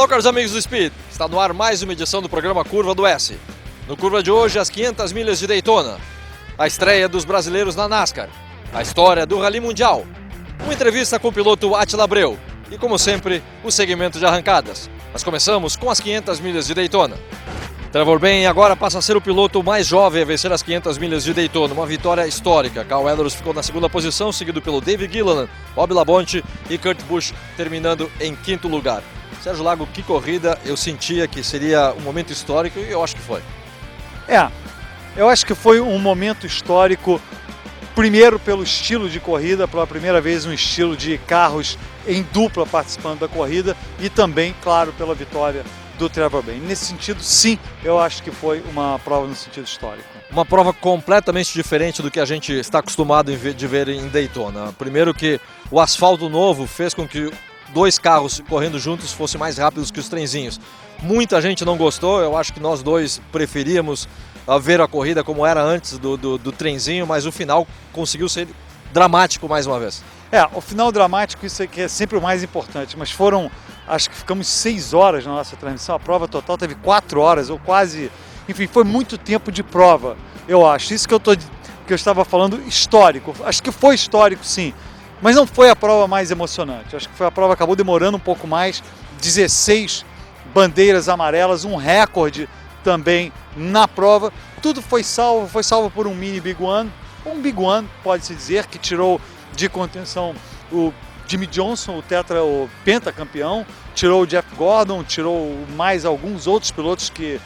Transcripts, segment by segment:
Alô, caros amigos do Speed, está no ar mais uma edição do programa Curva do S. No Curva de hoje, as 500 milhas de Daytona, a estreia dos brasileiros na NASCAR, a história do Rally Mundial, uma entrevista com o piloto Attila Abreu e, como sempre, o segmento de arrancadas. Mas começamos com as 500 milhas de Daytona. Trevor Bayne agora passa a ser o piloto mais jovem a vencer as 500 milhas de Daytona, uma vitória histórica. Carl Edwards ficou na segunda posição, seguido pelo David Gilliland, Bob Labonte e Kurt Busch terminando em quinto lugar. Sérgio Lago, que corrida, eu sentia que seria um momento histórico e eu acho que foi. Eu acho que foi um momento histórico, primeiro pelo estilo de corrida, pela primeira vez um estilo de carros em dupla participando da corrida e também, claro, pela vitória do Trevor Bayne. Nesse sentido, sim, eu acho que foi uma prova no sentido histórico. Uma prova completamente diferente do que a gente está acostumado de ver em Daytona. Primeiro que o asfalto novo fez com que dois carros correndo juntos fossem mais rápidos que os trenzinhos. Muita gente não gostou, eu acho que nós dois preferíamos ver a corrida como era antes do trenzinho, mas o final conseguiu ser dramático mais uma vez. O final dramático, isso aqui é sempre o mais importante, mas acho que ficamos 6 horas na nossa transmissão, a prova total teve 4 horas, ou quase, enfim, foi muito tempo de prova, eu acho. Isso que eu estava falando, histórico, acho que foi histórico sim, mas não foi a prova mais emocionante, acho que a prova acabou demorando um pouco mais, 16 bandeiras amarelas, um recorde também na prova, tudo foi salvo por um mini Big One, pode-se dizer, que tirou de contenção o Jimmie Johnson, o pentacampeão, tirou o Jeff Gordon, tirou mais alguns outros pilotos que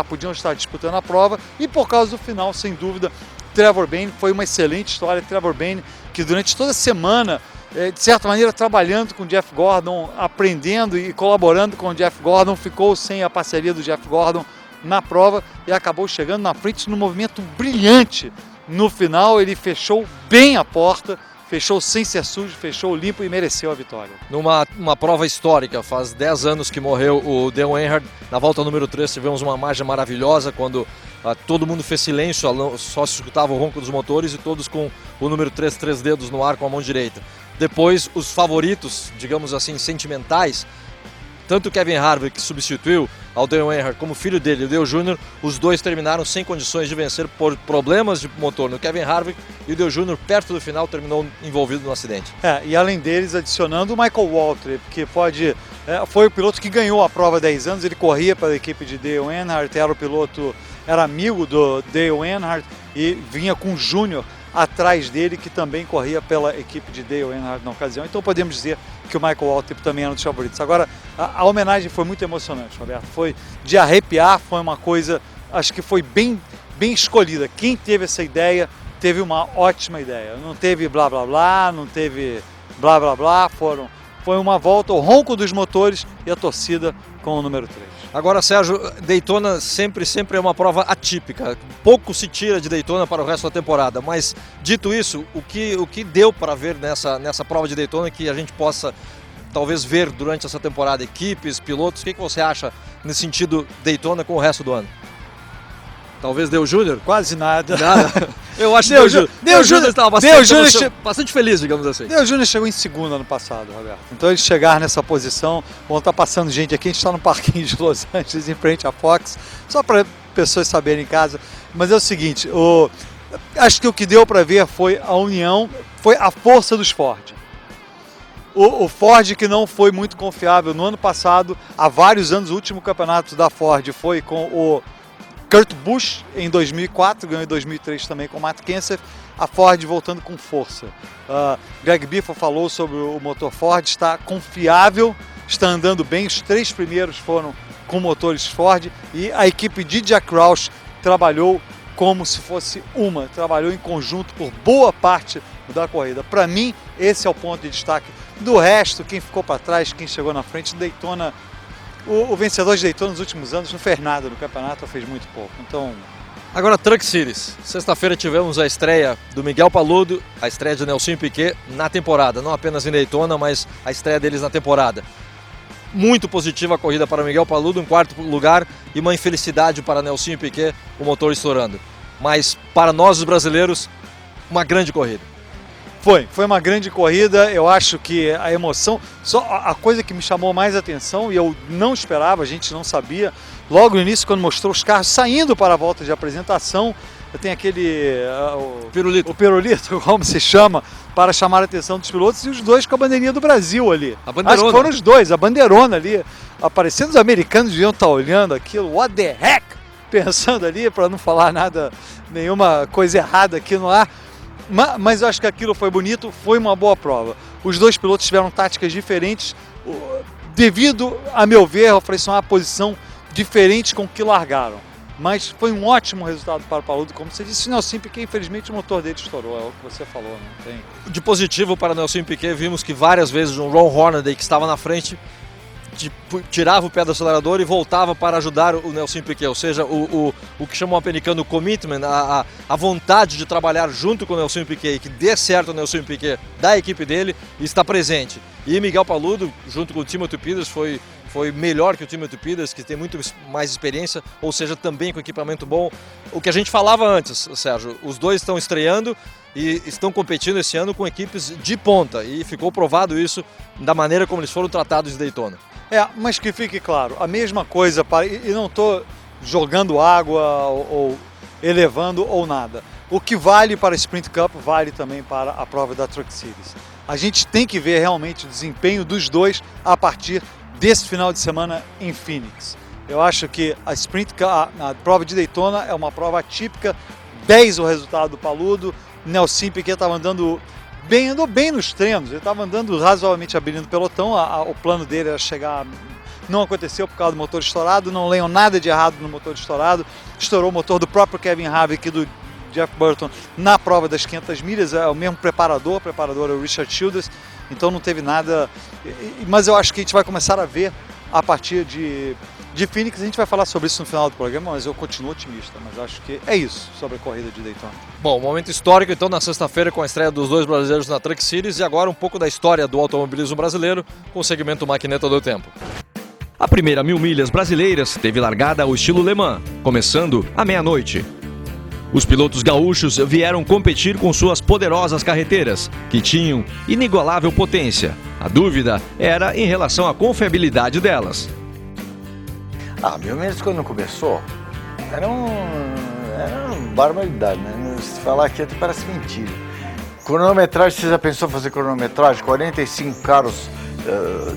podiam estar disputando a prova, e por causa do final, sem dúvida, Trevor Bayne foi uma excelente história. Trevor Bayne, que durante toda a semana, de certa maneira, trabalhando com o Jeff Gordon, aprendendo e colaborando com o Jeff Gordon, ficou sem a parceria do Jeff Gordon na prova e acabou chegando na frente num movimento brilhante. No final, ele fechou bem a porta, fechou sem ser sujo, fechou limpo e mereceu a vitória. Numa prova histórica, faz 10 anos que morreu o Dale Earnhardt. Na volta número 3 tivemos uma margem maravilhosa quando todo mundo fez silêncio, só se escutava o ronco dos motores e todos com o número 3, 3 dedos no ar com a mão direita. Depois, os favoritos, digamos assim, sentimentais, tanto o Kevin Harvick, que substituiu ao Dale Earnhardt, como o filho dele, o Dale Jr., os dois terminaram sem condições de vencer por problemas de motor no Kevin Harvick, e o Dale Jr., perto do final, terminou envolvido no acidente. E além deles, adicionando o Michael Waltrip, que foi o piloto que ganhou a prova há 10 anos, ele corria para a equipe de Dale Earnhardt, era amigo do Dale Earnhardt e vinha com o Júnior atrás dele, que também corria pela equipe de Dale Earnhardt na ocasião. Então podemos dizer que o Michael Waltrip também era um dos favoritos. Agora, a homenagem foi muito emocionante, Roberto. Foi de arrepiar, foi uma coisa, acho que foi bem escolhida. Quem teve essa ideia, teve uma ótima ideia. Não teve blá blá blá, não teve blá blá blá, foi uma volta, o ronco dos motores e a torcida com o número 3. Agora, Sérgio, Daytona sempre é uma prova atípica. Pouco se tira de Daytona para o resto da temporada. Mas, dito isso, o que deu para ver nessa prova de Daytona que a gente possa, talvez, ver durante essa temporada? Equipes, pilotos, o que você acha nesse sentido Daytona com o resto do ano? Talvez Dale Jr.? Quase nada. Eu acho que Dale Jr. estava bastante feliz, digamos assim. Dale Jr. chegou em segundo ano passado, Roberto. Então eles chegaram nessa posição, vão estar passando gente aqui, a gente está no parquinho de Los Angeles, em frente à Fox, só para pessoas saberem em casa. Mas é o seguinte, acho que o que deu para ver foi a união, foi a força dos Ford. O Ford, que não foi muito confiável no ano passado, há vários anos, o último campeonato da Ford foi com o Kurt Busch em 2004, ganhou em 2003 também com o Matt Kenseth, a Ford voltando com força. Greg Biffle falou sobre o motor Ford, está confiável, está andando bem, os 3 primeiros foram com motores Ford e a equipe de Jack Roush trabalhou como se fosse trabalhou em conjunto por boa parte da corrida. Para mim, esse é o ponto de destaque. Do resto, quem ficou para trás, quem chegou na frente, Daytona. O vencedor de Daytona nos últimos anos não fez nada no campeonato, fez muito pouco. Então, agora, Truck Series. Sexta-feira tivemos a estreia do Miguel Paludo, a estreia de Nelson Piquet na temporada. Não apenas em Daytona, mas a estreia deles na temporada. Muito positiva a corrida para Miguel Paludo, em 4º lugar, e uma infelicidade para Nelson Piquet, o motor estourando. Mas para nós, os brasileiros, uma grande corrida. Foi uma grande corrida. Eu acho que a emoção, só a coisa que me chamou mais atenção e eu não esperava, a gente não sabia, logo no início quando mostrou os carros saindo para a volta de apresentação, tem aquele Pirulito. o pirulito, como se chama, para chamar a atenção dos pilotos, e os dois com a bandeirinha do Brasil ali. A bandeirona. Acho que foram os dois, a bandeirona ali aparecendo. Os americanos deviam estar olhando aquilo, what the heck, pensando ali, para não falar nada, nenhuma coisa errada aqui no ar. Mas eu acho que aquilo foi bonito, foi uma boa prova. Os dois pilotos tiveram táticas diferentes, devido, a meu ver, a oferecer uma posição diferente com o que largaram. Mas foi um ótimo resultado para o Paludo, como você disse. O Nelson Piquet, infelizmente, o motor dele estourou, é o que você falou, não tem. De positivo para Nelson Piquet, vimos que várias vezes o Ron Hornaday, que estava na frente, tirava o pé do acelerador e voltava para ajudar o Nelson Piquet, ou seja, o que chamam o americano commitment, a vontade de trabalhar junto com o Nelson Piquet e que dê certo o Nelson Piquet da equipe dele, está presente. E Miguel Paludo, junto com o Timothy Peters, foi melhor que o Timothy Peters, que tem muito mais experiência, ou seja, também com equipamento bom. O que a gente falava antes, Sérgio, os dois estão estreando e estão competindo esse ano com equipes de ponta, e ficou provado isso da maneira como eles foram tratados em Daytona. Mas que fique claro, a mesma coisa, e não estou jogando água ou elevando ou nada. O que vale para a Sprint Cup vale também para a prova da Truck Series. A gente tem que ver realmente o desempenho dos dois a partir desse final de semana em Phoenix. Eu acho que a Sprint Cup, a prova de Daytona é uma prova atípica, 10 o resultado do Paludo, Nelson Piquet estava andou bem nos treinos, ele estava andando razoavelmente abrindo o pelotão, o plano dele era chegar, não aconteceu por causa do motor estourado, não leiam nada de errado no motor estourado, estourou o motor do próprio Kevin Harvick e do Jeff Burton na prova das 500 milhas, é o mesmo preparador é o Richard Childress, então não teve nada, mas eu acho que a gente vai começar a ver a partir de Phoenix. A gente vai falar sobre isso no final do programa, mas eu continuo otimista, mas acho que é isso sobre a corrida de Daytona. Bom, momento histórico então na sexta-feira com a estreia dos dois brasileiros na Truck Series, e agora um pouco da história do automobilismo brasileiro com o segmento Maquineta do Tempo. A primeira 1000 milhas brasileiras teve largada ao estilo Le Mans, começando à meia-noite. Os pilotos gaúchos vieram competir com suas poderosas carreteiras, que tinham inigualável potência. A dúvida era em relação à confiabilidade delas. 1000 milhas quando começou, era uma barbaridade, né? Se falar aqui até parece mentira. Cronometragem, você já pensou em fazer cronometragem? 45 carros,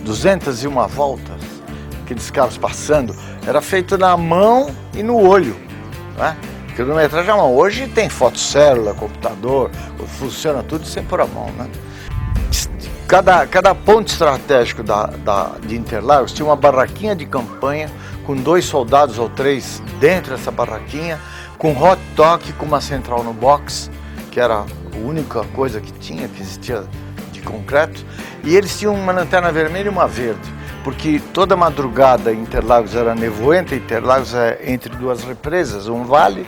201 voltas, aqueles carros passando, era feito na mão e no olho, né? Cronometragem à mão. Hoje tem fotocélula, computador, funciona tudo sem pôr a mão, né? Cada ponto estratégico de Interlagos tinha uma barraquinha de campanha com 2 soldados ou 3 dentro dessa barraquinha, com hot dog, com uma central no box, que era a única coisa que existia de concreto, e eles tinham uma lanterna vermelha e uma verde, porque toda madrugada Interlagos era nevoenta, Interlagos é entre 2 represas, um vale,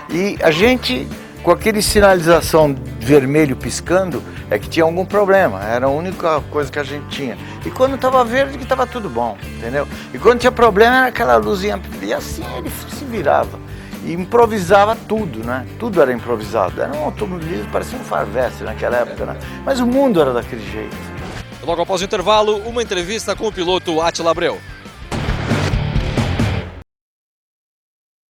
e a gente, com aquele sinalização vermelho piscando, é que tinha algum problema, era a única coisa que a gente tinha. E quando estava verde, que estava tudo bom, entendeu? E quando tinha problema, era aquela luzinha, e assim ele se virava. E improvisava tudo, né? Tudo era improvisado. Era um automobilismo, parecia um Farvest naquela época, né? Mas o mundo era daquele jeito. Logo após o intervalo, uma entrevista com o piloto Attila Abreu.